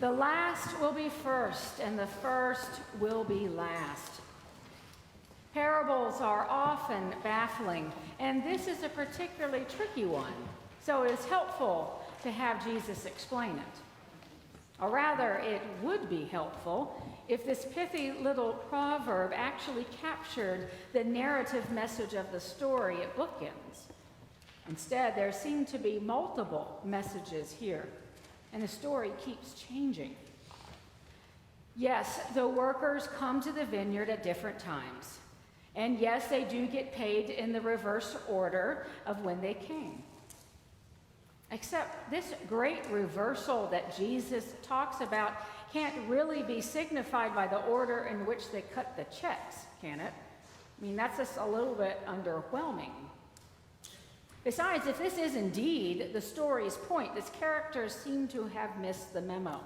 The last will be first, and the first will be last. Parables are often baffling, and this is a particularly tricky one, so it is helpful to have Jesus explain it. Or rather, it would be helpful if this pithy little proverb actually captured the narrative message of the story it bookends. Instead, there seem to be multiple messages here, and the story keeps changing. Yes, the workers come to the vineyard at different times. And yes, they do get paid in the reverse order of when they came. Except this great reversal that Jesus talks about can't really be signified by the order in which they cut the checks, can it? I mean, that's just a little bit underwhelming. Besides, if this is indeed the story's point, its characters seem to have missed the memo.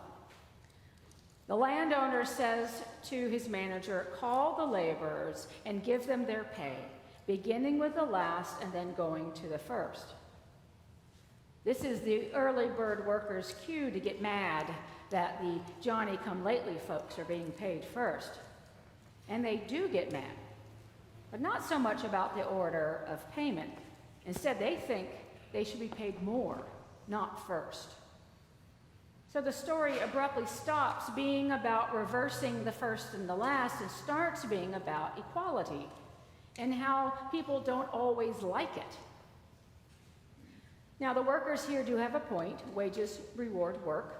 The landowner says to his manager, "Call the laborers and give them their pay, beginning with the last and then going to the first." This is the early bird workers' cue to get mad that the Johnny-come-lately folks are being paid first. And they do get mad, but not so much about the order of payment. Instead, they think they should be paid more, not first. So the story abruptly stops being about reversing the first and the last and starts being about equality and how people don't always like it. Now, the workers here do have a point. Wages reward work.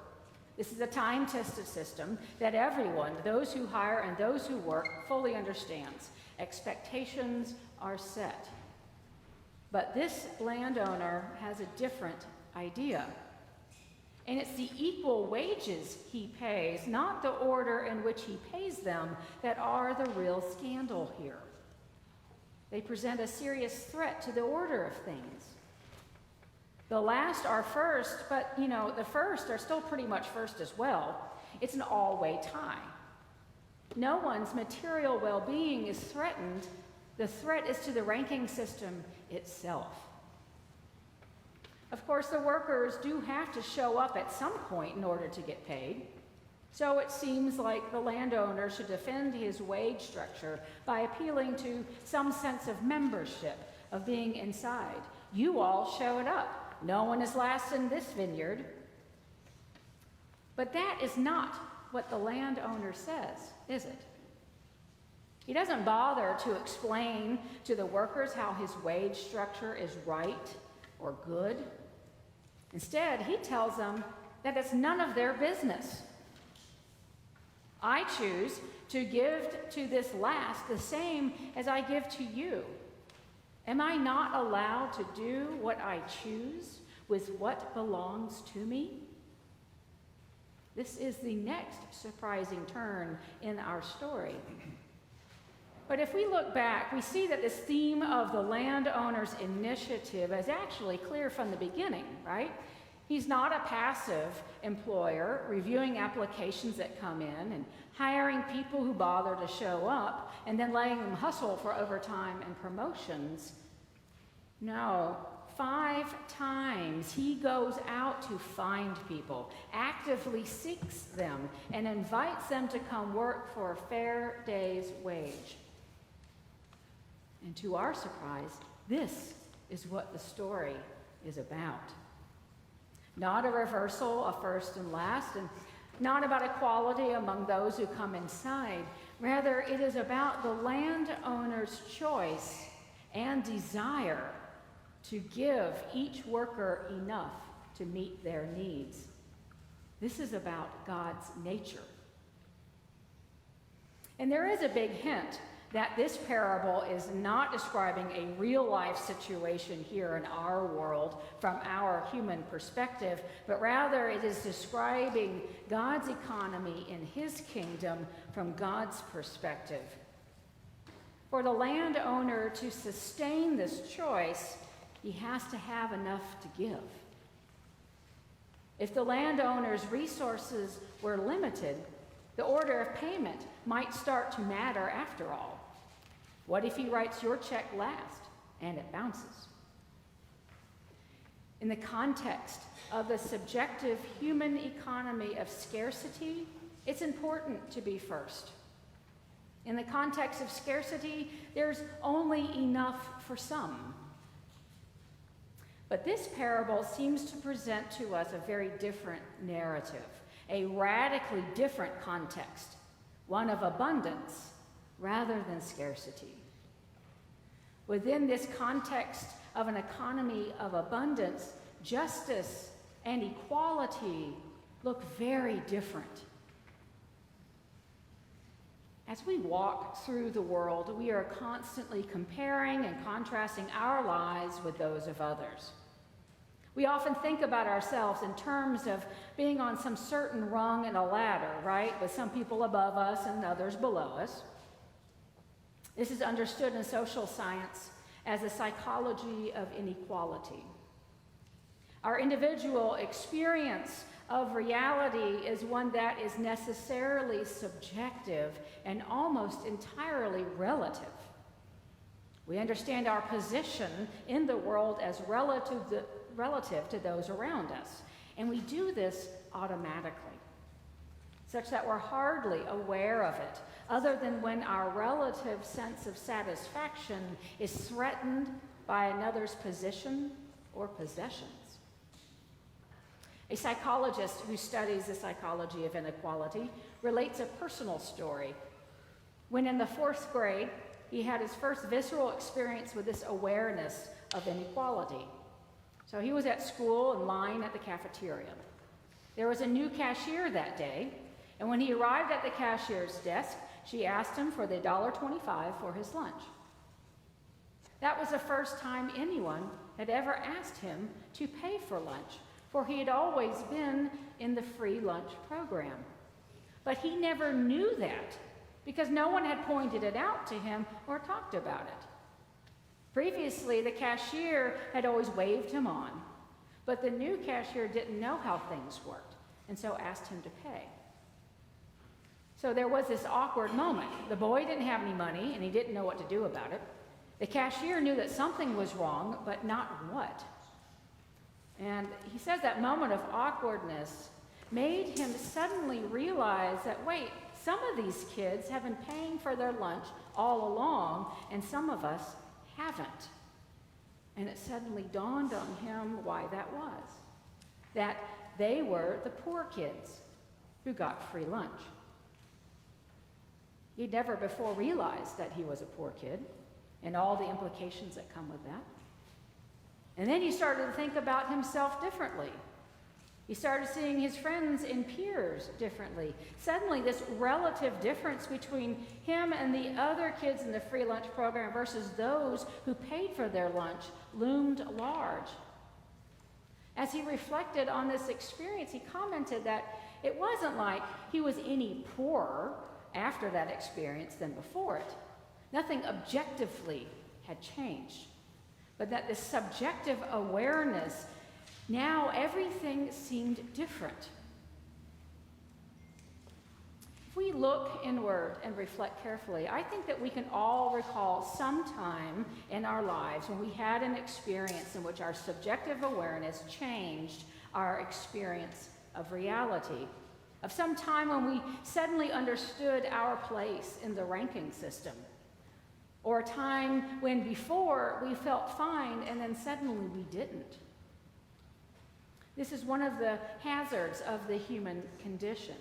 This is a time-tested system that everyone, those who hire and those who work, fully understands. Expectations are set. But this landowner has a different idea. And it's the equal wages he pays, not the order in which he pays them, that are the real scandal here. They present a serious threat to the order of things. The last are first, but the first are still pretty much first as well. It's an all-way tie. No one's material well-being is threatened. The threat is to the ranking system itself. Of course, the workers do have to show up at some point in order to get paid. So it seems like the landowner should defend his wage structure by appealing to some sense of membership, of being inside. You all showed up. No one is last in this vineyard. But that is not what the landowner says, is it? He doesn't bother to explain to the workers how his wage structure is right or good. Instead, he tells them that it's none of their business. I choose to give to this last the same as I give to you. Am I not allowed to do what I choose with what belongs to me? This is the next surprising turn in our story. But if we look back, we see that this theme of the landowner's initiative is actually clear from the beginning, right? He's not a passive employer reviewing applications that come in and hiring people who bother to show up and then letting them hustle for overtime and promotions. No, 5 times he goes out to find people, actively seeks them, and invites them to come work for a fair day's wage. And to our surprise, this is what the story is about. Not a reversal of first and last, and not about equality among those who come inside. Rather, it is about the landowner's choice and desire to give each worker enough to meet their needs. This is about God's nature. And there is a big hint that this parable is not describing a real-life situation here in our world from our human perspective, but rather it is describing God's economy in his kingdom from God's perspective. For the landowner to sustain this choice, he has to have enough to give. If the landowner's resources were limited, the order of payment might start to matter after all. What if he writes your check last and it bounces? In the context of the subjective human economy of scarcity, it's important to be first. In the context of scarcity, there's only enough for some. But this parable seems to present to us a very different narrative, a radically different context, one of abundance rather than scarcity. Within this context of an economy of abundance, justice and equality look very different. As we walk through the world, we are constantly comparing and contrasting our lives with those of others. We often think about ourselves in terms of being on some certain rung in a ladder, right? With some people above us and others below us. This is understood in social science as a psychology of inequality. Our individual experience of reality is one that is necessarily subjective and almost entirely relative. We understand our position in the world as relative to those around us, and we do this automatically, such that we're hardly aware of it, other than when our relative sense of satisfaction is threatened by another's position or possessions. A psychologist who studies the psychology of inequality relates a personal story. When in the 4th grade, he had his first visceral experience with this awareness of inequality. So he was at school in line at the cafeteria. There was a new cashier that day, and when he arrived at the cashier's desk, she asked him for the $1.25 for his lunch. That was the first time anyone had ever asked him to pay for lunch, for he had always been in the free lunch program. But he never knew that because no one had pointed it out to him or talked about it. Previously, the cashier had always waved him on, but the new cashier didn't know how things worked, and so asked him to pay. So there was this awkward moment. The boy didn't have any money, and he didn't know what to do about it. The cashier knew that something was wrong, but not what. And he says that moment of awkwardness made him suddenly realize that, wait, some of these kids have been paying for their lunch all along, and some of us haven't. And it suddenly dawned on him why that was. That they were the poor kids who got free lunch. He'd never before realized that he was a poor kid and all the implications that come with that. And then he started to think about himself differently. He started seeing his friends and peers differently. Suddenly, this relative difference between him and the other kids in the free lunch program versus those who paid for their lunch loomed large. As he reflected on this experience, he commented that it wasn't like he was any poorer after that experience than before it. Nothing objectively had changed, but that this subjective awareness, now everything seemed different. If we look inward and reflect carefully, I think that we can all recall some time in our lives when we had an experience in which our subjective awareness changed our experience of reality. Of some time when we suddenly understood our place in the ranking system. Or a time when before we felt fine and then suddenly we didn't. This is one of the hazards of the human condition,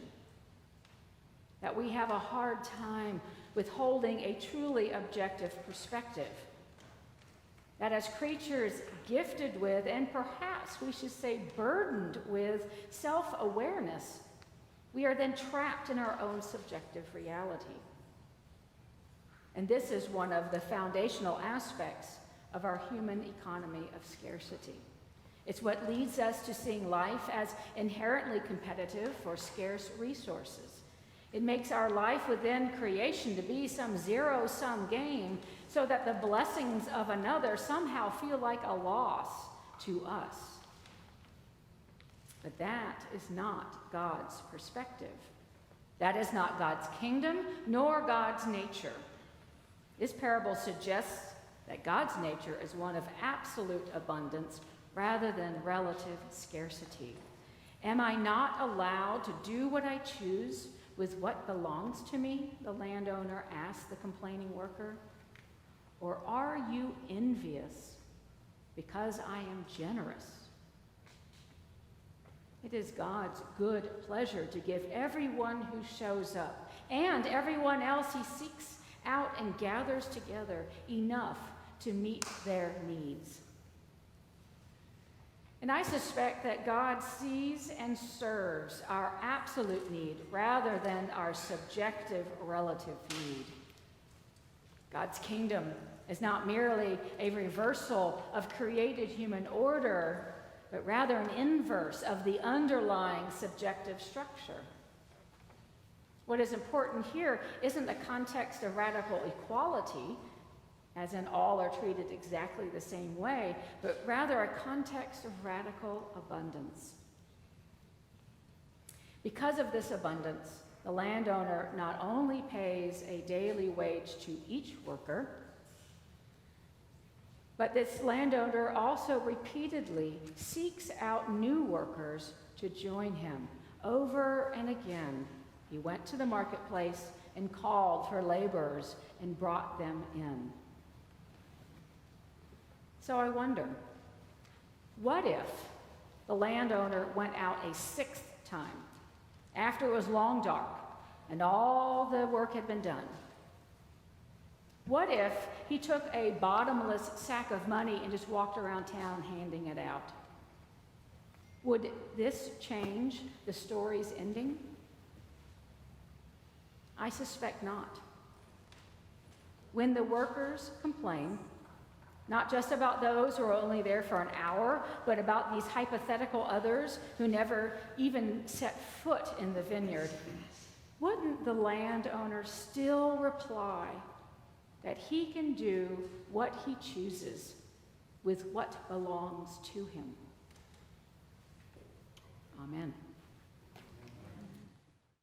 that we have a hard time with holding a truly objective perspective. That as creatures gifted with, and perhaps we should say burdened with, self-awareness, we are then trapped in our own subjective reality. And this is one of the foundational aspects of our human economy of scarcity. It's what leads us to seeing life as inherently competitive for scarce resources. It makes our life within creation to be some zero-sum game so that the blessings of another somehow feel like a loss to us. But that is not God's perspective. That is not God's kingdom, nor God's nature. This parable suggests that God's nature is one of absolute abundance rather than relative scarcity? Am I not allowed to do what I choose with what belongs to me? The landowner asked the complaining worker. Or are you envious because I am generous? It is God's good pleasure to give everyone who shows up and everyone else he seeks out and gathers together enough to meet their needs. And I suspect that God sees and serves our absolute need rather than our subjective relative need. God's kingdom is not merely a reversal of created human order, but rather an inverse of the underlying subjective structure. What is important here isn't the context of radical equality, as in all are treated exactly the same way, but rather a context of radical abundance. Because of this abundance, the landowner not only pays a daily wage to each worker, but this landowner also repeatedly seeks out new workers to join him. Over and again, he went to the marketplace and called for laborers and brought them in. So I wonder, what if the landowner went out a sixth time after it was long dark and all the work had been done? What if he took a bottomless sack of money and just walked around town handing it out? Would this change the story's ending? I suspect not. When the workers complain, not just about those who are only there for an hour, but about these hypothetical others who never even set foot in the vineyard, wouldn't the landowner still reply that he can do what he chooses with what belongs to him? Amen.